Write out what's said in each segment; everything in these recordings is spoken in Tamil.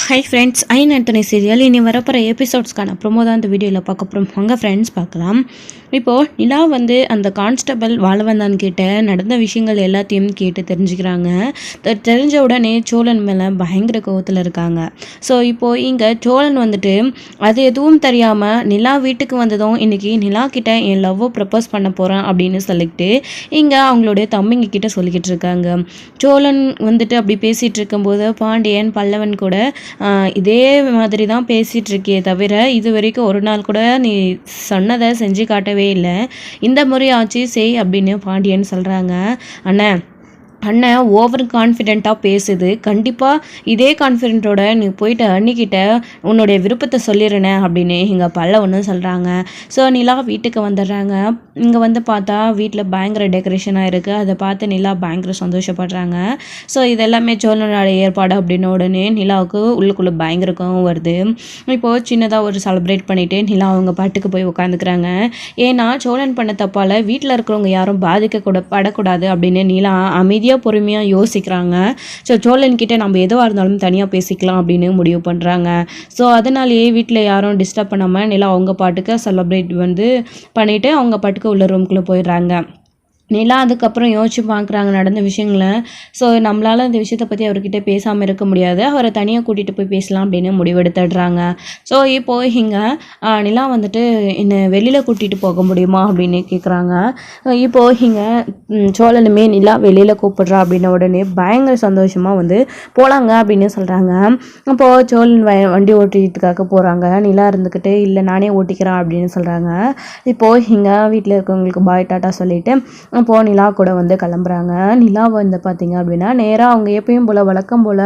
ஹை ஃப்ரெண்ட்ஸ், ஐன் ஆண்டனி சீரியல் இனி வரப்போகிற எபிசோட்ஸ்க்கான ப்ரொமோ தான் இந்த வீடியோவில் பார்க்க போகிறோம். உங்கள் ஃப்ரெண்ட்ஸ் பார்க்கலாம். இப்போது நிலா அந்த கான்ஸ்டபிள் வாழவந்தான் கிட்ட நடந்த விஷயங்கள் எல்லாத்தையும் கேட்டு தெரிஞ்சுக்கிறாங்க. தெரிஞ்ச உடனே சோழன் மேலே பயங்கர கோவத்தில் இருக்காங்க. ஸோ இப்போது இங்கே சோழன் அது எதுவும் தெரியாமல் நிலா வீட்டுக்கு வந்ததும் இன்றைக்கி நிலா கிட்ட என் லவ்வை ப்ரப்போஸ் பண்ண போகிறேன் அப்படின்னு சொல்லிட்டு இங்கே அவங்களுடைய தம்பிங்க கிட்ட சொல்லிக்கிட்டு இருக்காங்க. சோழன் அப்படி பேசிகிட்டு இருக்கும்போது பாண்டியன் பல்லவன் கூட இதே மாதிரி தான் பேசிகிட்ருக்கே தவிர இது வரைக்கும் ஒரு நாள் கூட நீ சொன்னதை செஞ்சு காட்டவே இல்லை, இந்த முறையாச்சு செய் அப்படின்னு பாண்டியன் சொல்கிறாங்க. அண்ணன் ஓவர் கான்ஃபிடென்ட்டாக பேசுது, கண்டிப்பாக இதே கான்ஃபிடென்ட்டோட நீ போயிட்டு அண்ணிக்கிட்ட உன்னுடைய விருப்பத்தை சொல்லிடுறேனே அப்படின்னு இங்கே பல்லவன்னு சொல்கிறாங்க. ஸோ நிலா வீட்டுக்கு வந்துடுறாங்க. இங்கே பார்த்தா வீட்டில் பயங்கர டெக்கரேஷனாக இருக்குது. அதை பார்த்து நிலா பயங்கர சந்தோஷப்படுறாங்க. ஸோ இதெல்லாமே சோழனோட ஏற்பாடு அப்படின்னு உடனே நிலாவுக்கு உள்ளுக்குள்ளே பயங்கரக்கும் வருது. இப்போது சின்னதாக ஒரு செலிப்ரேட் பண்ணிவிட்டு நிலா அவங்க பாட்டுக்கு போய் உட்காந்துக்கிறாங்க. ஏன்னா சோழன் பண்ண தப்பால் வீட்டில் இருக்கிறவங்க யாரும் படக்கூடாது அப்படின்னு நிலா அமைதியாக பொறுமையாக யோசிக்கிறாங்க. ஸோ சோழன்கிட்ட நம்ம எதுவாக இருந்தாலும் தனியாக பேசிக்கலாம் அப்படின்னு முடிவு பண்ணுறாங்க. ஸோ அதனாலேயே வீட்டில் யாரும் டிஸ்டர்ப் பண்ணாமல் நிலா அவங்க பாட்டுக்கு செலிப்ரேட் பண்ணிவிட்டு அவங்க பாட்டுக்கு உள்ள ரூம்குள்ளே போயிடுறாங்க. நிலா அதுக்கப்புறம் யோசிச்சு பார்க்குறாங்க நடந்த விஷயங்களை. ஸோ நம்மளால் இந்த விஷயத்தை பற்றி அவர்கிட்ட பேசாமல் இருக்க முடியாது, அவரை தனியாக கூட்டிகிட்டு போய் பேசலாம் அப்படின்னு முடிவெடுத்துடுறாங்க. ஸோ இப்போது இங்கே நிலா என்னை வெளியில் கூட்டிகிட்டு போக முடியுமா அப்படின்னு கேட்குறாங்க. இப்போது இங்கே சோழனுமே நிலா வெளியில் கூப்பிட்றா அப்படின்ன உடனே பயங்கர சந்தோஷமாக போகலாங்க அப்படின்னு சொல்கிறாங்க. அப்போது சோழன் வண்டி ஓட்டிக்கிறதுக்காக போகிறாங்க. நிலா இல்லை நானே ஓட்டிக்கிறேன் அப்படின்னு சொல்கிறாங்க. இப்போது இங்கே வீட்டில் இருக்கவங்களுக்கு பாய் டாட்டா சொல்லிவிட்டு அப்போது நிலா கூட கிளம்புறாங்க. நிலா பார்த்தீங்க அப்படின்னா நேராக அவங்க எப்பயும் போல் வழக்கம் போல்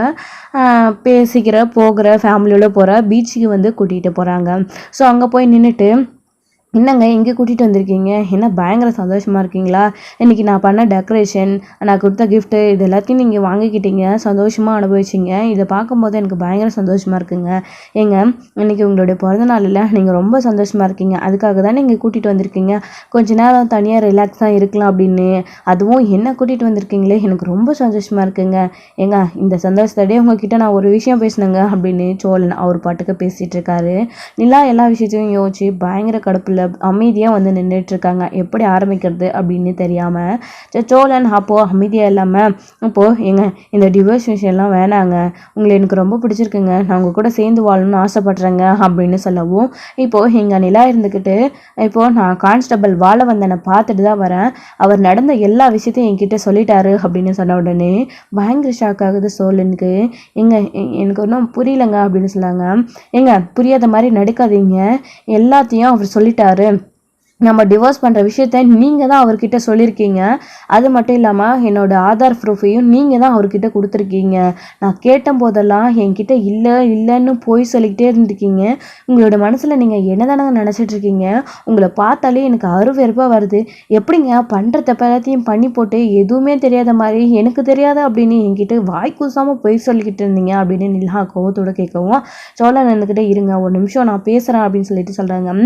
போகிற ஃபேமிலியோட போகிற பீச்சுக்கு கூட்டிகிட்டு போகிறாங்க. ஸோ அங்கே போய் நின்றுட்டு, என்னங்க இங்கே கூட்டிகிட்டு வந்திருக்கீங்க, என்ன பயங்கர சந்தோஷமாக இருக்கீங்களா, இன்றைக்கி நான் பண்ண டெக்கரேஷன், நான் கொடுத்த கிஃப்ட்டு, இது எல்லாத்தையும் நீங்கள் வாங்கிக்கிட்டீங்க, சந்தோஷமாக அனுபவிச்சிங்க, இதை பார்க்கும்போது எனக்கு பயங்கர சந்தோஷமாக இருக்குங்க. ஏங்க இன்றைக்கி உங்களுடைய பிறந்தநாள் இல்லை, நீங்கள் ரொம்ப சந்தோஷமாக இருக்கீங்க, அதுக்காக தான் நீங்கள் கூட்டிகிட்டு வந்திருக்கீங்க, கொஞ்ச நேரம் தனியாக ரிலாக்ஸாக இருக்கலாம் அப்படின்னு, அதுவும் என்ன கூட்டிகிட்டு வந்திருக்கீங்களே எனக்கு ரொம்ப சந்தோஷமாக இருக்குங்க. ஏங்க இந்த சந்தோஷத்தோடய உங்ககிட்ட நான் ஒரு விஷயம் பேசினேங்க அப்படின்னு சோழன் அவர் பாட்டுக்கு பேசிகிட்டு இருக்காரு. நிலா எல்லா விஷயத்தையும் யோசிச்சு பயங்கர கடுப்பில் அமைதியாக நின்றுட்டு இருக்காங்க. எப்படி ஆரம்பிக்கிறது அப்படின்னு தெரியாமல் சோழன் அப்போது அமைதியாக இல்லாமல், அப்போது எங்க இந்த டிவோர்ஸ் விஷயம்லாம் வேணாங்க, உங்களை எனக்கு ரொம்ப பிடிச்சிருக்குங்க, நான் உங்கள் கூட சேர்ந்து வாழணும்னு ஆசைப்பட்றேங்க அப்படின்னு சொல்லவும், இப்போது எங்கள் நிலா இப்போது நான் கான்ஸ்டபிள் வாழவந்தனை பார்த்துட்டு தான் வரேன், அவர் நடந்த எல்லா விஷயத்தையும் என்கிட்ட சொல்லிட்டாரு அப்படின்னு சொன்ன உடனே பயங்கர ஷாக் ஆகுது சோழனுக்கு. எனக்கு ஒன்றும் புரியலைங்க அப்படின்னு சொன்னாங்க. புரியாத மாதிரி நடிக்காதீங்க, எல்லாத்தையும் அவர் சொல்லிட்டாரு, நம்ம டிவோர்ஸ் பண்ணுற விஷயத்த நீங்கள் தான் அவர்கிட்ட சொல்லியிருக்கீங்க, அது மட்டும் இல்லாமல் என்னோடய ஆதார் ப்ரூஃபையும் நீங்கள் தான் அவர்கிட்ட கொடுத்துருக்கீங்க, நான் கேட்ட போதெல்லாம் என்கிட்ட இல்லைன்னு போய் சொல்லிக்கிட்டே இருந்திருக்கீங்க, உங்களோட மனசில் நீங்கள் என்ன தானே நினச்சிட்ருக்கீங்க, உங்களை பார்த்தாலே எனக்கு அருவெறுப்பாக வருது, எப்படிங்க பண்ணுற தப்ப எல்லாத்தையும் பண்ணி போட்டு எதுவுமே தெரியாத மாதிரி எனக்கு தெரியாத அப்படின்னு என்கிட்ட வாய் கூசாமல் போய் சொல்லிக்கிட்டு இருந்தீங்க அப்படின்னு நிலா கோவத்தோடு கேட்கவும், சோழன் இருங்க ஒரு நிமிஷம் நான் பேசுகிறேன் அப்படின்னு சொல்லிட்டு சொல்கிறாங்க.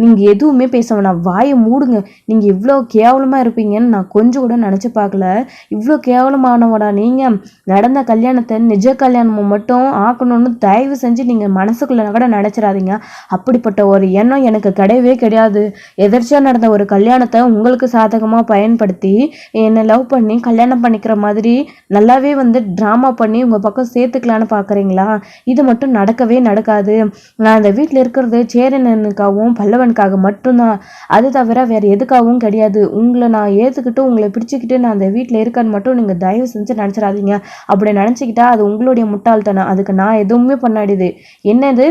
நீங்கள் எதுவுமே பேச வேணாம், வாயை மூடுங்க, நீங்கள் இவ்வளோ கேவலமாக இருப்பீங்கன்னு நான் கொஞ்சம் கூட நினச்சி பார்க்கல, இவ்வளோ கேவலமானவடா நீங்கள், நடந்த கல்யாணத்தை நிஜ கல்யாணம் மட்டும் ஆக்கணும்னு தயவு செஞ்சு நீங்கள் மனசுக்குள்ளே கூட நினச்சிடாதீங்க, அப்படிப்பட்ட ஒரு எண்ணம் எனக்கு கிடையவே கிடையாது, எதிர்ச்சியாக நடந்த ஒரு கல்யாணத்தை உங்களுக்கு சாதகமாக பயன்படுத்தி என்னை லவ் பண்ணி கல்யாணம் பண்ணிக்கிற மாதிரி நல்லாவே ட்ராமா பண்ணி உங்கள் பக்கம் சேர்த்துக்கலான்னு பார்க்குறீங்களா, இது மட்டும் நடக்கவே நடக்காது, நான் அந்த வீட்டில் இருக்கிறது சேரனுக்காகவும் பல்லவனுக்காக மட்டும்தான், அது தவிர வேறு எதுக்காகவும் கிடையாது, உங்களை நான் ஏற்றுக்கிட்டு உங்களை பிடிச்சிக்கிட்டு நான் அந்த வீட்டில் இருக்கேன்னு மட்டும் நீங்கள் தயவு செஞ்சு நினச்சிடாதீங்க, அப்படி நினச்சிக்கிட்டா அது உங்களுடைய முட்டாள்தனம், அதுக்கு நான் எதுவுமே பண்ணாடிது, என்னது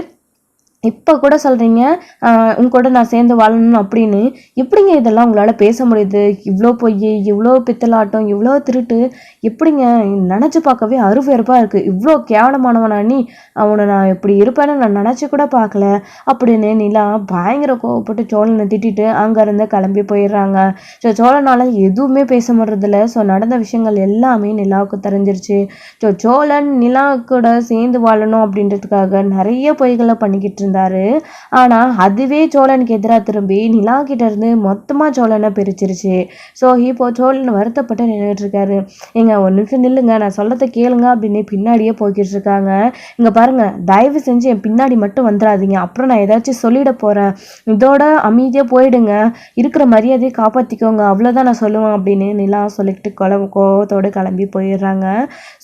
இப்போ கூட சொல்கிறீங்க உங்களோட நான் சேர்ந்து வாழணும் அப்படின்னு, எப்படிங்க இதெல்லாம் உங்களால் பேச முடியுது, இவ்வளோ பொய், இவ்வளோ பித்தலாட்டம், இவ்வளோ திருட்டு, எப்படிங்க நினச்சி பார்க்கவே அருவெறுப்பாக இருக்குது, இவ்வளோ கேவலமானவனா நீ, அவனை நான் இப்படி இருப்பேன்னு நான் நினச்சி கூட பார்க்கல அப்படின்னு நிலா பயங்கர கோவப்பட்டு சோழனை திட்டிட்டு அங்கேருந்து கிளம்பி போயிடுறாங்க. ஸோ சோழனால் எதுவுமே பேச முடியறதில்ல. ஸோ நடந்த விஷயங்கள் எல்லாமே நிலாவுக்கு தெரிஞ்சிருச்சு. ஸோ சோழன் நிலா கூட சேர்ந்து வாழணும் அப்படின்றதுக்காக நிறைய பொய்களை பண்ணிக்கிட்டு இருந்தாரு. ஆனா அதுவே சோழனுக்கு எதிரா திரும்பி நிலா கிட்ட இருந்து மொத்தமா சோழனை பிரிச்சிருச்சு. ஸோ இப்போ சோழன் வருத்தப்பட்டு நின்றுட்டு இருக்காரு. ஏங்க ஒரு நிமிஷம் நில்லுங்க, நான் சொல்றதை கேளுங்க அப்படின்னு பின்னாடியே போய்கிட்டு இருக்காங்க. இங்க பாருங்க, தயவு செஞ்சு என் பின்னாடி மட்டும் வந்துடாதீங்க, அப்புறம் நான் ஏதாச்சும் சொல்லிட போறேன். இதோட அமைதியா போயிடுங்க, இருக்கிற மரியாதையை காப்பாத்திக்கோங்க, அவ்வளவுதான் நான் சொல்லுவேன் அப்படின்னு நிலா சொல்லிக்கிட்டு கோவத்தோடு கிளம்பி போயிடுறாங்க.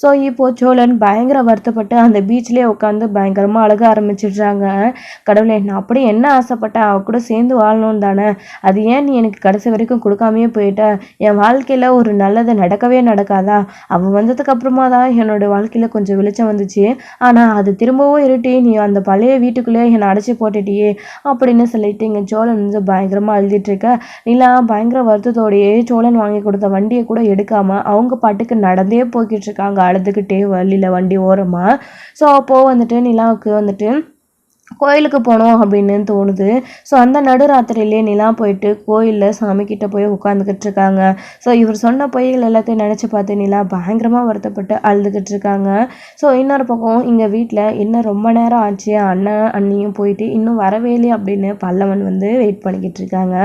ஸோ இப்போ சோழன் பயங்கர வருத்தப்பட்டு அந்த பீச்லயே உட்காந்து பயங்கரமா அழுக ஆரம்பிச்சிடுறாங்க. கடவுளே, நான் அப்படி என்ன ஆசைப்பட்டேன், அவ கூட சேர்ந்து வாழணும் தானே, அது ஏன் நீ எனக்கு கடைசி வரைக்கும் கொடுக்காமையே போயிட்ட? என் வாழ்க்கையில ஒரு நல்லது நடக்கவே நடக்காதா? அவ வந்ததுக்கு அப்புறமா தான் என்னோட வாழ்க்கையில கொஞ்சம் வெளிச்சம் வந்துச்சு. ஆனா அது திரும்பவும் இருட்டி, நீ அந்த பழைய வீட்டுக்குள்ளேயே என்னை அடைச்சி போட்டுட்டியே அப்படின்னு சொல்லிட்டு இங்க சோழன் வந்து பயங்கரமா அழுதிட்டு இருக்க. நிலா பயங்கர வருத்தத்தோடையே சோழன் வாங்கி கொடுத்த வண்டியை கூட எடுக்காம அவங்க பாட்டுக்கு நடந்தே போய்கிட்டு இருக்காங்க, அழுதுகிட்டே வழியில வண்டி ஓரமா. ஸோ அப்போ வந்துட்டு நிலாவுக்கு வந்துட்டு கோயிலுக்கு போகணும் அப்படின்னு தோணுது. ஸோ அந்த நடுராத்திரியிலே நிலா போயிட்டு கோயிலில் சாமிக்கிட்ட போய் உட்காந்துக்கிட்டு இருக்காங்க. ஸோ இவர் சொன்ன பொய்கள் எல்லாத்தையும் நினச்சி பார்த்து நிலா பயங்கரமாக வருத்தப்பட்டு அழுதுகிட்டு இருக்காங்க. ஸோ இன்னொரு பக்கம் இங்கே வீட்டில் இன்னும் ரொம்ப நேரம் ஆச்சு, அண்ணன் அண்ணியும் போயிட்டு இன்னும் வரவே இல்லையே அப்படின்னு பல்லவன் வந்து வெயிட் பண்ணிக்கிட்டு இருக்காங்க.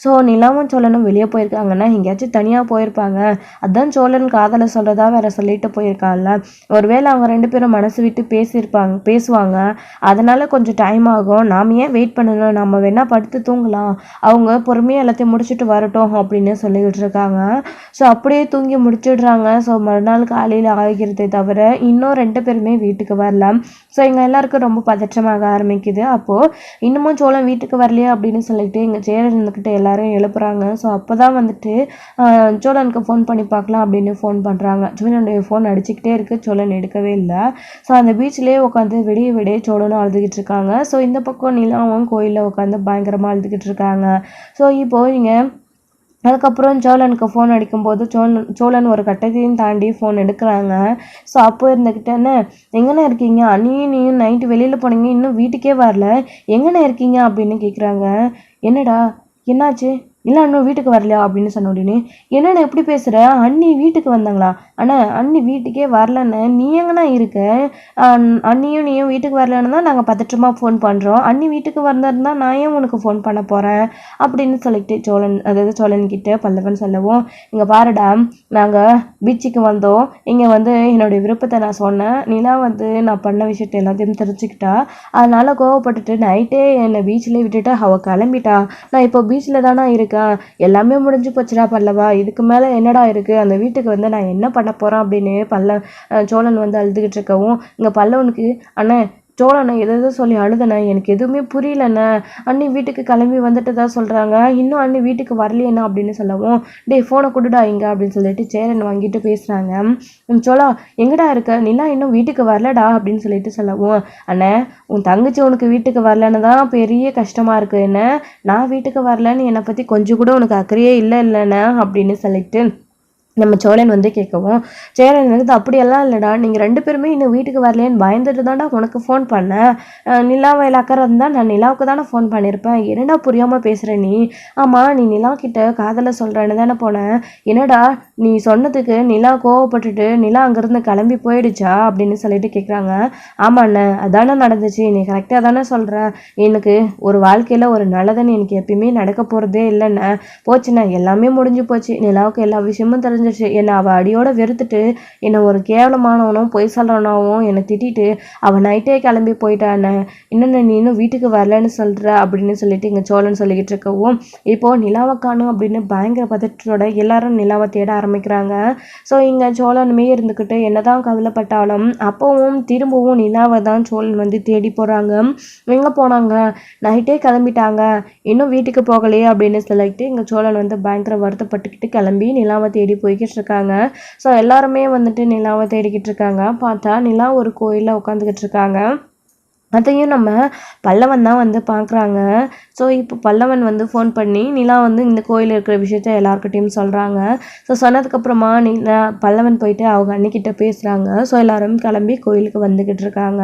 ஸோ நிலாவும் சோழனும் வெளியே போயிருக்காங்கன்னா எங்கேயாச்சும் தனியாக போயிருப்பாங்க. அதான் சோழன் காதலை சொல்கிறதா வேற சொல்லிட்டு போயிருக்காங்கல்ல, ஒருவேளை அவங்க 2 பேரும் மனசு விட்டு பேசுவாங்க. அதனால கொஞ்சம் டைம் ஆகும், நாம் ஏன் வெயிட் பண்ணணும், நம்ம வேணா படுத்து தூங்கலாம், அவங்க பொறுமையாக எல்லாத்தையும் முடிச்சுட்டு வரட்டும் அப்படின்னு சொல்லிக்கிட்டு இருக்காங்க. ஸோ அப்படியே தூங்கி முடிச்சிடுறாங்க. ஸோ மறுநாள் காலையில் ஆகிறதை தவிர இன்னும் 2 பேருமே வீட்டுக்கு வரலாம். ஸோ எங்கள் எல்லாருக்கும் ரொம்ப பதற்றமாக ஆரம்பிக்குது. அப்போது இன்னமும் சோழன் வீட்டுக்கு வரலையே அப்படின்னு சொல்லிட்டு எங்கள் சேரன் இருந்துக்கிட்ட எல்லாரும் எழுப்புறாங்க. ஸோ அப்போ தான் வந்துட்டு சோழனுக்கு ஃபோன் பண்ணி பார்க்கலாம் அப்படின்னு ஃபோன் பண்ணுறாங்க. சோழனுடைய ஃபோன் அடிச்சுக்கிட்டே இருக்குது, சோழன் எடுக்கவே இல்லை. ஸோ அந்த பீச்லேயே உட்காந்து விடிய சோழனும் அழுதுகிட்டு இருக்காங்க. ஸோ இந்த பக்கம் நிலாவும் கோயிலில் உட்காந்து பயங்கரமாக அழுதுகிட்டு இருக்காங்க. ஸோ இப்போ நீங்கள் அதுக்கப்புறம் சோழனுக்கு ஃபோன் அடிக்கும்போது சோழன் ஒரு கட்டத்தையும் தாண்டி ஃபோன் எடுக்கிறாங்க. ஸோ அப்போ இருந்துக்கிட்டேன்னு, எங்கண்ணே இருக்கீங்க, அண்ணியும் நீயும் நைட்டு வெளியில் போனீங்க, இன்னும் வீட்டுக்கே வரல, எங்கண்ணே இருக்கீங்க அப்படின்னு கேட்குறாங்க. என்னடா என்னாச்சு, இல்லை இன்னும் வீட்டுக்கு வரலையா அப்படின்னு சொன்ன உடனே, என்னண்ணா எப்படி பேசுகிற, அண்ணி வீட்டுக்கு வந்தாங்களா? அண்ணா அண்ணி வீட்டுக்கே வரலன்னு, நீ எங்கன்னா இருக்க, அண்ணியும் நீயும் வீட்டுக்கு வரலன்னு தான் நாங்கள் பதற்றமாக ஃபோன் பண்ணுறோம், அண்ணி வீட்டுக்கு வந்திருந்தா நான் ஏன் உனக்கு ஃபோன் பண்ண போகிறேன் அப்படின்னு சொல்லிட்டு சோழன்கிட்ட பல்லவன் சொல்லவும், இங்கே பாருடா, நாங்கள் பீச்சுக்கு வந்தோம், இங்கே வந்து என்னுடைய விருப்பத்தை நான் சொன்னேன், நிலா வந்து நான் பண்ண விஷயத்தை எல்லாத்தையும் தெரிஞ்சுக்கிட்டா, அதனால் கோவப்பட்டுட்டு நைட்டே என்னை பீச்சில் விட்டுட்டு அவள் கிளம்பிட்டா, நான் இப்போ பீச்சில் தானே இருக்கேன், எல்லாமே முடிஞ்சு போச்சுடா பல்லவா, இதுக்கு மேலே என்னடா இருக்குது, அந்த வீட்டுக்கு வந்து நான் என்ன பண்ண போகிறேன் அப்படின்னு சோழன் வந்து அழுதுகிட்டு இருக்கவும், இங்கே பல்லவனுக்கு, அண்ணே சோழனை எதோ சொல்லி அழுதண்ணே, எனக்கு எதுவுமே புரியலண்ணே, அண்ணி வீட்டுக்கு கிளம்பி வந்துட்டு தான் சொல்கிறாங்க, இன்னும் அண்ணி வீட்டுக்கு வரலையேண்ணா அப்படின்னு சொல்லவும், டே ஃபோனை கொடுடா இங்கே அப்படின்னு சொல்லிட்டு சேரன் வாங்கிட்டு பேசுகிறாங்க. சோழா எங்கடா இருக்க, நிலா இன்னும் வீட்டுக்கு வரலடா அப்படின்னு சொல்லிட்டு சொல்லவும், அண்ணே உன் தங்கச்சி உனக்கு வீட்டுக்கு வரலன்னு தான் பெரிய கஷ்டமாக இருக்குது, என்ன நான் வீட்டுக்கு வரலன்னு என்னை பற்றி கொஞ்சம் கூட உனக்கு அக்கறையே இல்லைண்ணே அப்படின்னு சொல்லிட்டு நம்ம சோழன் வந்து கேட்கவும், சேரன் வந்து அப்படியெல்லாம் இல்லைடா, நீங்கள் 2 பேருமே இன்னும் வீட்டுக்கு வரலேன்னு பயந்துட்டு தான்டா உனக்கு ஃபோன் பண்ணேன், நிலாவை அக்கறை இருந்தால் நான் நிலாவுக்கு தானே ஃபோன் பண்ணியிருப்பேன், என்னடா புரியாமல் பேசுகிற நீ, ஆமாம் நீ நிலா கிட்ட காதலை சொல்கிறேன்னு தானே போனேன், என்னடா நீ சொன்னதுக்கு நிலா கோவப்பட்டுட்டு நிலா அங்கேருந்து கிளம்பி போயிடுச்சா அப்படின்னு சொல்லிட்டு கேட்குறாங்க. ஆமாண்ணே அதானே நடந்துச்சு, நீ கரெக்டாக தானே சொல்கிற, எனக்கு ஒரு வாழ்க்கையில் ஒரு நல்லதுன்னு எனக்கு எப்பயுமே நடக்க போகிறதே இல்லைண்ணே, போச்சுண்ணே எல்லாமே முடிஞ்சு போச்சு, நிலாவுக்கு எல்லா விஷயமும் தெரிஞ்சிருச்சு, என்னை அவள் அடியோட வெறுத்துட்டு என்னை ஒரு கேவலமானவனும் பொய் சொல்கிறவனாவும் என்னை திட்டிட்டு அவள் நைட்டே கிளம்பி போயிட்டானே, இன்னொன்று நீ இன்னும் வீட்டுக்கு வரலன்னு சொல்கிற அப்படின்னு சொல்லிட்டு இங்கே சோழன் சொல்லிக்கிட்டு இருக்கவும், இப்போது நிலாவை காணும் அப்படின்னு பயங்கர பதற்றத்தோட எல்லாரும் நிலாவை தேட ஆரம்பிக்கிறாங்க. ஸோ இங்கே சோழனுமே இருந்துக்கிட்டு என்னதான் கவலைப்பட்டாலும் அப்போவும் திரும்பவும் நிலாவை தான் சோழன் வந்து தேடி போகிறாங்க. எங்கே போனாங்க, நைட்டே கிளம்பிட்டாங்க, இன்னும் வீட்டுக்கு போகலையே அப்படின்னு சொல்லிட்டு இங்கே சோழன் வந்து பயங்கர வருத்தப்பட்டுக்கிட்டு கிளம்பி நிலாவை தேடி போய்கிட்டு இருக்காங்க. ஸோ எல்லாருமே வந்துட்டு நிலாவை தேடிக்கிட்டு இருக்காங்க. பார்த்தா நிலா ஒரு கோயிலில் உட்காந்துக்கிட்டு இருக்காங்க. அதையும் நம்ம பல்லவன் தான் வந்து பார்க்குறாங்க. ஸோ இப்போ பல்லவன் வந்து ஃபோன் பண்ணி நிலா வந்து இந்த கோயில் இருக்கிற விஷயத்த எல்லாருக்கிட்டையும் சொல்கிறாங்க. ஸோ சொன்னதுக்கப்புறமா பல்லவன் போயிட்டு அவங்க அண்ணிக்கிட்ட பேசுகிறாங்க. ஸோ எல்லாரும் கிளம்பி கோயிலுக்கு வந்துக்கிட்டு இருக்காங்க.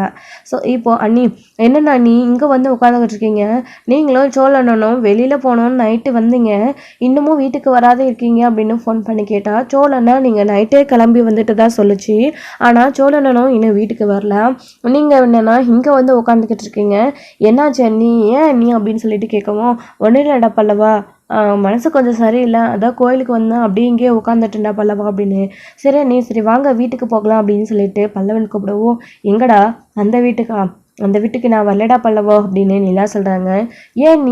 ஸோ இப்போது அண்ணி, என்னென்ன அண்ணி இங்கே வந்து உட்காந்துக்கிட்டு இருக்கீங்க, நீங்களும் சோழனும் வெளியில் போனோன்னு நைட்டு வந்தீங்க, இன்னமும் வீட்டுக்கு வராத இருக்கீங்க அப்படின்னு ஃபோன் பண்ணி கேட்டால், சோழனை நீங்கள் நைட்டே கிளம்பி வந்துட்டு தான் சொல்லிச்சு, ஆனால் சோழனும் இன்னும் வீட்டுக்கு வரல, நீங்கள் என்னென்னா இங்கே வந்து உட்காந்துக்கிட்டு இருக்கீங்க, என்னாச்சு அண்ணி, ஏன் அண்ணி அப்படின்னு சொல்லிட்டு கேட்கவும், ஒன்றும் இல்லைடா பல்லவா, மனசு கொஞ்சம் சரியில்லை, அதான் கோயிலுக்கு வந்தேன், அப்படியே இங்கேயே உட்காந்துட்டுண்டா பல்லவா அப்படின்னு. சரி அண்ணி, சரி வாங்க வீட்டுக்கு போகலாம் அப்படின்னு சொல்லிட்டு பல்லவன் கூப்பிடவும், எங்கடா அந்த வீட்டுக்கா, அந்த வீட்டுக்கு நான் வரலடா பல்லவா அப்படின்னு நிலா சொல்கிறாங்க. ஏன்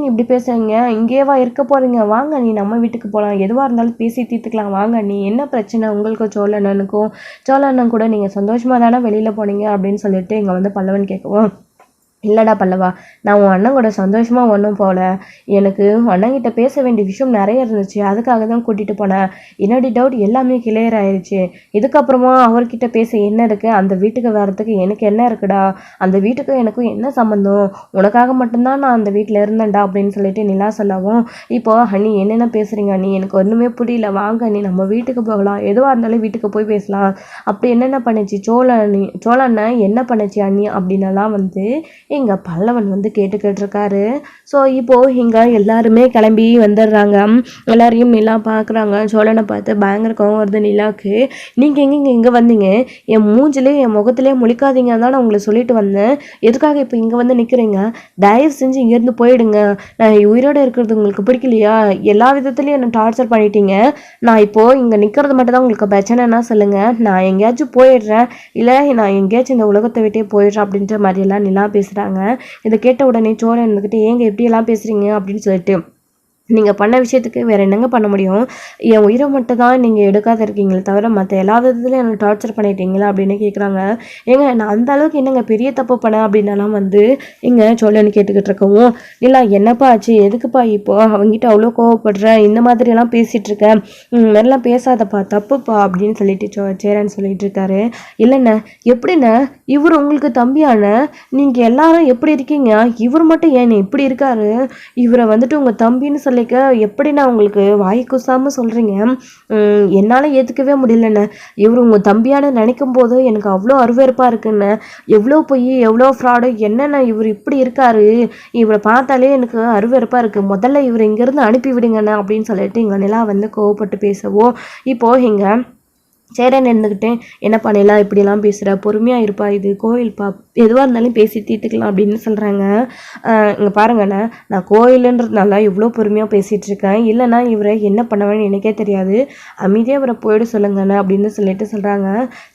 இப்படி பேசுறீங்க, இங்கேயேவா இருக்க போகிறீங்க, வாங்க நீ நம்ம வீட்டுக்கு போகலாம், எதுவாக இருந்தாலும் பேசி தீர்த்துக்கலாம், வாங்க நீ, என்ன பிரச்சனை உங்களுக்கும் சோழ அண்ணன் கூட நீங்கள் சந்தோஷமாக தானே வெளியில் போனீங்க அப்படின்னு சொல்லிட்டு இங்கே வந்து பல்லவன் கேட்கவும், இல்லைடா பல்லவா, நான் உன் அண்ணன் கூட சந்தோஷமாக ஒன்றும் போகல, எனக்கு அண்ணங்கிட்ட பேச வேண்டிய விஷயம் நிறைய இருந்துச்சு, அதுக்காக தான் கூட்டிகிட்டு போனேன், என்னோட டவுட் எல்லாமே கிளியர் ஆயிடுச்சு, இதுக்கப்புறமா அவர்கிட்ட பேச என்ன இருக்குது, அந்த வீட்டுக்கு வர்றதுக்கு எனக்கு என்ன இருக்குடா, அந்த வீட்டுக்கும் எனக்கும் என்ன சம்மந்தம், உனக்காக மட்டும்தான் நான் அந்த வீட்டில் இருந்தேன்டா அப்படின்னு சொல்லிட்டு நிலா சொல்லவும், இப்போ அண்ணி என்னென்ன பேசுகிறீங்க அண்ணி, எனக்கு ஒன்றுமே புரியல, வாங்க அண்ணி நம்ம வீட்டுக்கு போகலாம், எதுவாக இருந்தாலும் வீட்டுக்கு போய் பேசலாம், அப்படி என்னென்ன பண்ணுச்சு சோழ அண்ணன் என்ன பண்ணுச்சு அண்ணி அப்படின்னலாம் வந்து இங்கே பல்லவன் வந்து கேட்டுக்கிட்டு இருக்காரு. ஸோ இப்போது இங்கே எல்லாருமே கிளம்பி வந்துடுறாங்க. எல்லாரையும் நிலா பார்க்குறாங்க. சோழனை பார்த்து பயங்கர கோவம் வருது நிலாவுக்கு. நீங்கள் இங்கே வந்தீங்க, என் மூஞ்சிலே என் முகத்திலே முழிக்காதீங்க தான் நான் உங்களை சொல்லிட்டு வந்தேன், எதுக்காக இப்போ இங்கே வந்து நிற்கிறீங்க, தயவு செஞ்சு இங்கேருந்து போயிடுங்க, நான் உயிரோடு இருக்கிறது உங்களுக்கு பிடிக்கலையா, எல்லா விதத்துலேயும் என்னை டார்ச்சர் பண்ணிட்டீங்க, நான் இப்போது இங்கே நிற்கிறது மட்டும் தான் உங்களுக்கு பிரச்சனைன்னா சொல்லுங்கள், நான் எங்கேயாச்சும் போயிடுறேன், இல்லை நான் எங்கேயாச்சும் இந்த உலகத்தை விட்டே போயிடுறேன் அப்படின்ற மாதிரியெல்லாம் நிலா பேசுகிறாங்க. இதை கேட்ட உடனே சோழன் இருந்துக்கிட்டு, ஏங்க எப்படியெல்லாம் பேசுறீங்க அப்படின்னு சொல்லிட்டு, நீங்கள் பண்ண விஷயத்துக்கு வேறு என்னங்க பண்ண முடியும், என் உயிரை மட்டும் தான் நீங்கள் எடுக்காத இருக்கீங்களே தவிர மற்ற எல்லா விதத்துலையும் என்னை டார்ச்சர் பண்ணிட்டீங்களா அப்படின்னு கேட்குறாங்க. ஏங்க நான் அந்த அளவுக்கு என்னங்க பெரிய தப்பு பண்ணேன் அப்படின்னலாம் வந்து இங்கே சோழன் கேட்டுக்கிட்டு இருக்கவும், இல்லை என்னப்பா ஆச்சு, எதுக்குப்பா இப்போ அவங்ககிட்ட அவ்வளோ கோவப்படுற, இந்த மாதிரியெல்லாம் பேசிகிட்டு இருக்கேன், மாதிரிலாம் பேசாதப்பா, தப்புப்பா அப்படின்னு சொல்லிட்டு சேரன் சொல்லிட்டு இருக்காரு. இல்லைண்ணே, எப்படிண்ணே இவர் உங்களுக்கு தம்பியான, நீங்கள் எல்லாரும் எப்படி இருக்கீங்க, இவர் மட்டும் ஏன் இப்படி இருக்காரு, இவரை வந்துட்டு உங்கள் தம்பின்னு சொல்லிக்க எப்படின்னா உங்களுக்கு வாய் கூசாமல் சொல்கிறீங்க, என்னால் ஏற்றுக்கவே முடியலண்ணே, இவர் உங்கள் தம்பியான நினைக்கும் போது எனக்கு அவ்வளோ அருவருப்பாக இருக்குண்ணே, எவ்வளோ பொய் எவ்வளோ ஃப்ராடு, என்னென்ன இவர் இப்படி இருக்காரு, இவரை பார்த்தாலே எனக்கு அருவருப்பாக இருக்குது, முதல்ல இவர் இங்கேருந்து அனுப்பி விடுங்கண்ணே அப்படின்னு சொல்லிட்டு இங்கே நிலா வந்து கோவப்பட்டு பேசவோ, இப்போது இங்கே சேரன் இருந்துக்கிட்டு, என்ன பண்ணலாம் இப்படிலாம் பேசுகிற, பொறுமையாக இருப்பா, இது கோயில்ப்பா, எதுவாக இருந்தாலும் பேசி தீர்த்துக்கலாம் அப்படின்னு சொல்கிறாங்க. இங்கே பாருங்கண்ணே, நான் கோயிலுன்றதுனால இவ்வளோ பொறுமையாக பேசிகிட்டு இருக்கேன், இல்லைனா இவரை என்ன பண்ணுவேன்னு எனக்கே தெரியாது, அமைதியாக இவரை போயிட சொல்லுங்கண்ணே அப்படின்னு சொல்லிட்டு சொல்கிறாங்க.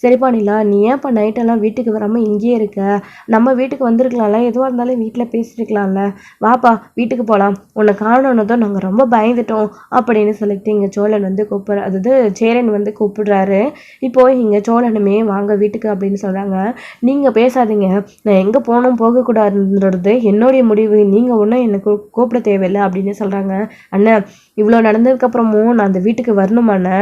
சரிப்பா நிலா, நீ ஏன்ப்பா நைட்டெல்லாம் வீட்டுக்கு வராமல் இங்கேயே இருக்க, நம்ம வீட்டுக்கு வந்திருக்கலாம்ல, எதுவாக இருந்தாலும் வீட்டில் பேசியிருக்கலாம்ல, வாப்பா வீட்டுக்கு போகலாம், உன்னை காணணும் தான் நாங்கள் ரொம்ப பயந்துட்டோம் அப்படின்னு சொல்லிட்டு இங்கே சோழன் வந்து அதாவது சேரன் வந்து கூப்பிடுறாரு. இப்போது இங்கே சோழனுமே வாங்க வீட்டுக்கு அப்படின்னு சொல்கிறாங்க. நீங்கள் பேசாதீங்க, நான் எங்கே போகணும் போகக்கூடாதுன்றது என்னுடைய முடிவு, நீங்கள் ஒன்றும் எனக்கு கூப்பிட தேவையில்லை அப்படின்னு சொல்கிறாங்க. அண்ணன், இவ்வளோ நடந்ததுக்கப்புறமும் நான் அந்த வீட்டுக்கு வரணுமாண்ணே,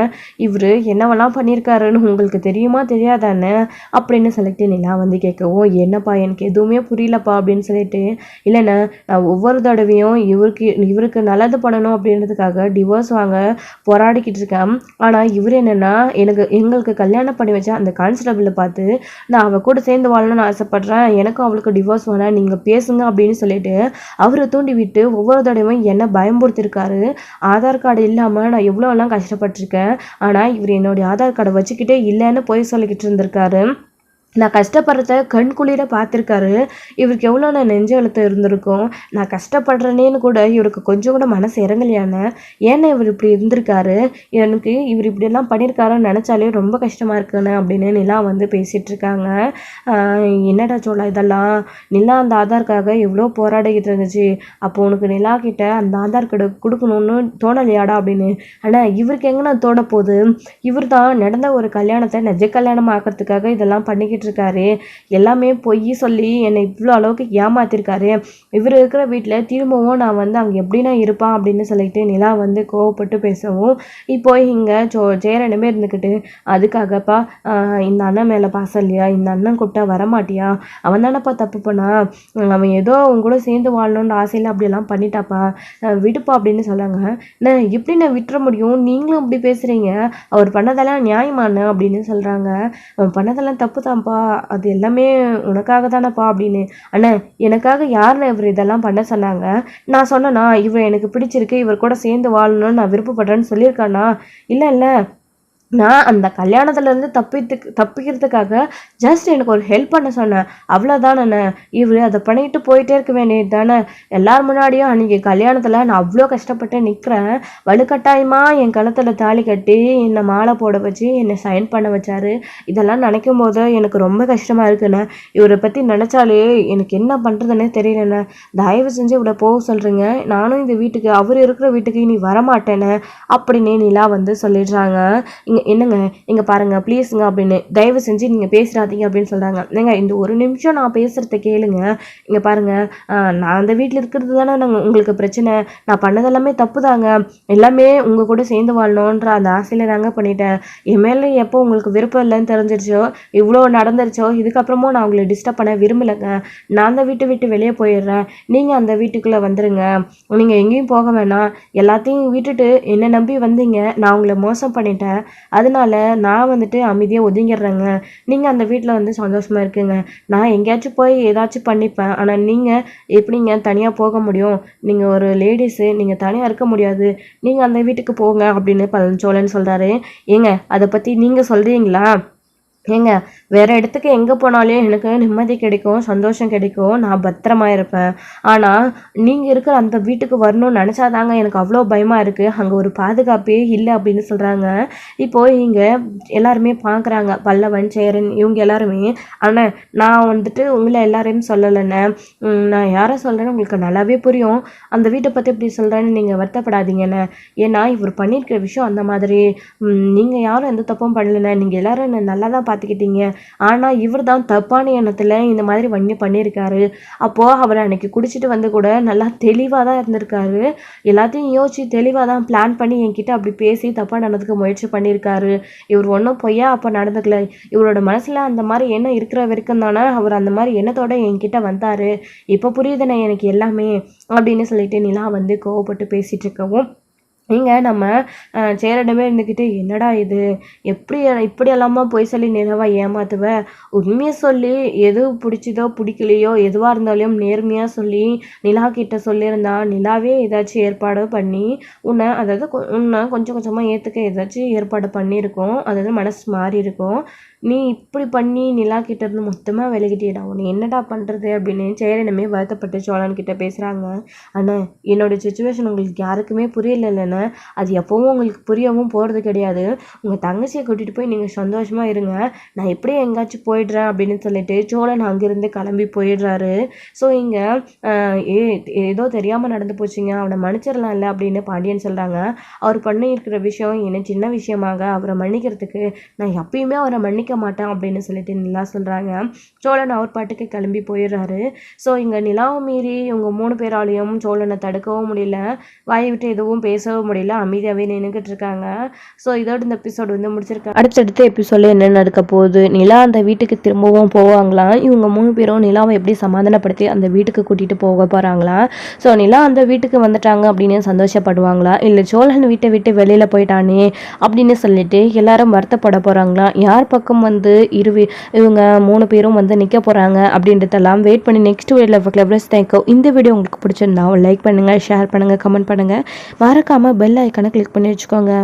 இவர் என்னவெல்லாம் பண்ணியிருக்காருன்னு உங்களுக்கு தெரியுமா தெரியாதாண்ணே அப்படின்னு சொல்லிட்டு நிலா வந்து கேட்கவும், என்னப்பா எனக்கு எதுவுமே புரியலப்பா அப்படின்னு சொல்லிட்டு, இல்லைண்ணே நான் ஒவ்வொரு தடவையும் இவருக்கு நல்லது பண்ணணும் அப்படின்றதுக்காக டிவோர்ஸ் வாங்க போராடிக்கிட்டு இருக்கேன், ஆனால் இவர் என்னென்னா எங்களுக்கு கல்யாணம் பண்ணி வச்சா அந்த கான்ஸ்டபிளை பார்த்து நான் அவள் கூட சேர்ந்து வாழணும்னு ஆசைப்பட்றேன், எனக்கும் அவளுக்கு டிவோர்ஸ் வேணாம், நீங்கள் பேசுங்க அப்படின்னு சொல்லிட்டு அவரை தூண்டி விட்டு ஒவ்வொரு தடவையும் என்ன பயம்படுத்திருக்காரு. ஆதார் கார்டு இல்லாமல் நான் எவ்வளோலாம் கஷ்டப்பட்டிருக்கேன், ஆனால் இவர் என்னுடைய ஆதார் கார்டை வச்சுக்கிட்டே இல்லைன்னு போய் சொல்லிக்கிட்டு இருந்திருக்காரு, நான் கஷ்டப்படுறத கண் குளிர பார்த்துருக்காரு, இவருக்கு எவ்வளோ நான் நெஞ்ச அழுத்தம் இருந்திருக்கும், நான் கஷ்டப்படுறேனேன்னு கூட இவருக்கு கொஞ்சம் கூட மனசு இறங்கலையானே, ஏன்னா இவர் இப்படி இருந்திருக்காரு, எனக்கு இவர் இப்படியெல்லாம் பண்ணியிருக்காருன்னு நினச்சாலே ரொம்ப கஷ்டமாக இருக்குண்ணே அப்படின்னு நிலா வந்து பேசிகிட்டு இருக்காங்க. என்னடா சோழா இதெல்லாம், நிலா அந்த ஆதார்க்காக எவ்வளோ போராடிக்கிட்டு இருந்துச்சு, அப்போ உனக்கு நிலா கிட்ட அந்த ஆதார் கார்டு கொடுக்கணும்னு தோணலையாடா அப்படின்னு. ஆனால் இவருக்கு எங்கன்னா தோண போகுது, இவர் தான் நடந்த ஒரு கல்யாணத்தை நிஜ கல்யாணம் ஆக்கிறதுக்காக இதெல்லாம் பண்ணிக்கிட்டு இருக்காரு, எல்லாமே பொய் சொல்லி என்னை இவ்வளோ அளவுக்கு ஏமாத்திருக்காரு, இவர் இருக்கிற வீட்டில் திரும்பவும் நான் வந்து அங்கே எப்படின்னா இருப்பான் அப்படின்னு சொல்லிட்டு நிலா வந்து கோவப்பட்டு பேசவும், இப்போ இங்கே சேரனுமே இருந்துக்கிட்டு, அதுக்காகப்பா இந்த அண்ணன் மேலே பாசம் இல்லையா, இந்த அண்ணன் கூப்பிட்டா வரமாட்டியா, அவன் தானப்பா தப்பு பண்ணா, அவன் ஏதோ அவங்க கூட சேர்ந்து வாழணுன்ற ஆசையில் அப்படியெல்லாம் பண்ணிட்டாப்பா, விடுப்பா அப்படின்னு சொல்லாங்க. நான் எப்படி நான் விட்டுற முடியும், நீங்களும் இப்படி பேசுகிறீங்க, அவர் பண்ணதெல்லாம் நியாயமான அப்படின்னு சொல்கிறாங்க. அவன் பண்ணதெல்லாம் தப்பு தான்ப்பா, அது எல்லாமே உனக்காக தானப்பா அப்படின்னு. அண்ணா, எனக்காக யாருன்னு இவர் இதெல்லாம் பண்ண சொன்னாங்க, நான் சொன்னேன்னா இவர் எனக்கு பிடிச்சிருக்கு, இவர் கூட சேர்ந்து வாழணும்னு நான் விருப்பப்படுறேன்னு சொல்லியிருக்கானா, இல்லை நான் அந்த கல்யாணத்துலேருந்து தப்பிக்கிறதுக்காக ஜஸ்ட் எனக்கு ஒரு ஹெல்ப் பண்ண சொன்னேன், அவ்வளோதானே. இவர் அதை பண்ணிட்டு போயிட்டே இருக்க வேண்டியது தானே. எல்லார் முன்னாடியும் அன்றைக்கி கல்யாணத்தில் நான் அவ்வளோ கஷ்டப்பட்டு நிற்கிறேன். வலுக்கட்டாயமாக என் கழுத்தில் தாலி கட்டி என்னை மாலை போட வச்சு என்னை சைன் பண்ண வச்சாரு. இதெல்லாம் நினைக்கும் போது எனக்கு ரொம்ப கஷ்டமாக இருக்குண்ணே. இவரை பற்றி நினச்சாலே எனக்கு என்ன பண்ணுறதுன்னே தெரியலண்ணே. தயவு செஞ்சு இவ்வளோ போக சொல்கிறீங்க. நானும் இந்த வீட்டுக்கு, அவர் இருக்கிற வீட்டுக்கு இனி வரமாட்டேனே அப்படின்னு நிலா வந்து சொல்லிடுறாங்க. என்னங்க இங்கே பாருங்கள் ப்ளீஸுங்க அப்படின்னு, தயவு செஞ்சு நீங்கள் பேசுகிறாதீங்க அப்படின்னு சொல்கிறாங்க. ஏங்க இந்த ஒரு நிமிஷம் நான் பேசுகிறத கேளுங்க. இங்கே பாருங்கள், நான் அந்த வீட்டில் இருக்கிறது தானே உங்களுக்கு பிரச்சனை. நான் பண்ணதெல்லாமே தப்பு தாங்க. எல்லாமே உங்கள் கூட சேர்ந்து வாழணுன்ற அந்த ஆசையில் தாங்க பண்ணிட்டேன். என் மேலே எப்போ உங்களுக்கு விருப்பம் இல்லைன்னு தெரிஞ்சிருச்சோ, இவ்வளோ நடந்துருச்சோ, இதுக்கப்புறமும் நான் உங்களை டிஸ்டர்ப் பண்ண விரும்பலைங்க. நான் அந்த வீட்டை விட்டு வெளியே போயிடுறேன். நீங்கள் அந்த வீட்டுக்குள்ளே வந்துடுங்க. நீங்கள் எங்கேயும் போக வேணாம். எல்லாத்தையும் விட்டுட்டு என்னை நம்பி வந்தீங்க. நான் உங்களை மோசம் பண்ணிட்டேன். அதனால நான் வந்துட்டு அமைதியாக ஒதுங்கிடுறேங்க. நீங்கள் அந்த வீட்டில் வந்து சந்தோஷமாக இருக்குங்க. நான் எங்கேயாச்சும் போய் ஏதாச்சும் பண்ணிப்பேன். ஆனால் நீங்கள் எப்படிங்க தனியாக போக முடியும்? நீங்கள் ஒரு லேடிஸு, நீங்கள் தனியாக இருக்க முடியாது. நீங்கள் அந்த வீட்டுக்கு போங்க அப்படின்னு பழனிச்சோழன் சொல்கிறாரு. ஏங்க அதை பற்றி நீங்கள் சொல்கிறீங்களா? ஏங்க வேறு இடத்துக்கு எங்கே போனாலும் எனக்கு நிம்மதி கிடைக்கும், சந்தோஷம் கிடைக்கும், நான் பத்திரமா இருப்பேன். ஆனால் நீங்கள் இருக்கிற அந்த வீட்டுக்கு வரணும்னு நினச்சாதாங்க எனக்கு அவ்வளோ பயமாக இருக்குது. அங்கே ஒரு பாதுகாப்பே இல்லை அப்படின்னு சொல்கிறாங்க. இப்போது இங்கே எல்லாருமே பார்க்குறாங்க, பல்லவன், சேரன், இவங்க எல்லாருமே. ஆனால் நான் வந்துட்டு உங்களை எல்லாரையும் சொல்லலைண்ணே. நான் யாரை சொல்கிறேன்னு உங்களுக்கு நல்லாவே புரியும். அந்த வீட்டை பற்றி எப்படி சொல்கிறேன்னு நீங்கள் வருத்தப்படாதீங்கண்ணே. ஏன்னா இவர் பண்ணியிருக்கிற விஷயம் அந்த மாதிரி. நீங்கள் யாரும் எந்த தப்பும் பண்ணலைண்ணே. நீங்கள் எல்லோரும் என்ன நல்லா தான் பார்த்துக்கிட்டீங்க. ஆனால் இவர் தான் தப்பான எண்ணத்தில் இந்த மாதிரி பண்ணியிருக்காரு. அப்போது அவர் அன்னைக்கு குடிச்சிட்டு வந்து கூட நல்லா தெளிவாக தான் இருந்திருக்காரு. எல்லாத்தையும் யோசிச்சு தெளிவாக தான் பிளான் பண்ணி என்கிட்ட அப்படி பேசி தப்பாக நடந்துக்க முயற்சி பண்ணியிருக்காரு. இவர் ஒன்றும் பொய்யா அப்போ நடந்துக்கல. இவரோட மனசில் அந்த மாதிரி எண்ணம் இருக்கிற வரைக்கும் தானே அவர் அந்த மாதிரி எண்ணத்தோட என்கிட்ட வந்தார். இப்போ புரியுதுண்ணே எனக்கு எல்லாமே அப்படின்னு சொல்லிட்டு நிலா வந்து கோவப்பட்டு பேசிகிட்டு இருக்கவும், இங்கே நம்ம சேரிடமே இருந்துக்கிட்டு, என்னடா இது, இப்படியெல்லாமா போய் சொல்லி நிலவா ஏமாத்துவ? உண்மையை சொல்லி எது பிடிச்சதோ பிடிக்கலையோ எதுவாக இருந்தாலும் நேர்மையாக சொல்லி நிலா கிட்ட சொல்லியிருந்தா நிலாவே ஏதாச்சும் ஏற்பாடு பண்ணி உன்னை கொஞ்சம் கொஞ்சமாக ஏற்றுக்க ஏதாச்சும் ஏற்பாடு பண்ணியிருக்கோம். அதாவது மனசு மாறி இருக்கும். நீ இப்படி பண்ணி நிலா கிட்ட இருந்து மொத்தமாக விலகிட்டேடா, உன்னை என்னடா பண்ணுறது அப்படின்னு சேரனுமே வருத்தப்பட்டு சோழன் கிட்ட பேசுகிறாங்க. அண்ணா என்னோடய சுச்சுவேஷன் உங்களுக்கு யாருக்குமே புரியல இல்லைண்ணே. அது எப்போவும் உங்களுக்கு புரியவும் போகிறது கிடையாது. உங்கள் தங்கச்சியை கூட்டிகிட்டு போய் நீங்கள் சந்தோஷமாக இருங்க. நான் எப்படியும் எங்கேயாச்சும் போயிடுறேன் அப்படின்னு சொல்லிட்டு சோழன் அங்கேருந்து கிளம்பி போயிடுறாரு. ஸோ இங்கே ஏதோ தெரியாமல் நடந்து போச்சுங்க, அவனை மன்னிச்சிடலாம் இல்லை அப்படின்னு பாண்டியன் சொல்கிறாங்க. அவர் பண்ணி இருக்கிற விஷயம் என்ன சின்ன விஷயமாக அவரை மன்னிக்கிறதுக்கு நான் எப்பயுமே அவரை மன்னிக்க மாட்டேன் அப்படின்னு சொல்லிட்டு நிலா சொல்கிறாங்க. சோழன் அவர் பாட்டுக்கு கிளம்பி போயிடுறாரு. ஸோ இங்கே நிலாவை மீறி இவங்க 3 பேராலையும் சோழனை தடுக்கவும் முடியல, வாயை விட்டு எதுவும் பேசவும் முடியல, அமைதியாகவே நின்றுக்கிட்டு இருக்காங்க. ஸோ இதோட இந்த எபிசோடு வந்து முடிச்சிருக்காங்க. அடுத்தடுத்த எபிசோடில் என்ன நடக்க போகுது, நிலா அந்த வீட்டுக்கு திரும்பவும் போவாங்களாம், இவங்க 3 பேரும் நிலாவை எப்படி சமாதானப்படுத்தி அந்த வீட்டுக்கு கூட்டிகிட்டு போக போகிறாங்களா, ஸோ நிலா அந்த வீட்டுக்கு வந்துட்டாங்க அப்படின்னு சந்தோஷப்படுவாங்களா, இல்லை சோழன் வீட்டை விட்டு வெளியில் போயிட்டானே அப்படின்னு சொல்லிட்டு எல்லாரும் வருத்தப்பட போகிறாங்களா, யார் பக்கம் வந்து இவங்க 3 பேரும் வந்து நிற்க போகிறாங்க அப்படின்றதெல்லாம் வெயிட் பண்ணி நெக்ஸ்ட் வீடியோவில் கிளப்ரஸ் தேங்க்யூ. இந்த வீடியோ உங்களுக்கு பிடிச்சிருந்தா லைக் பண்ணுங்கள், ஷேர் பண்ணுங்கள், கமெண்ட் பண்ணுங்கள், மறக்காமல் பெல் ஐக்கானை கிளிக் பண்ணி வச்சுக்கோங்க.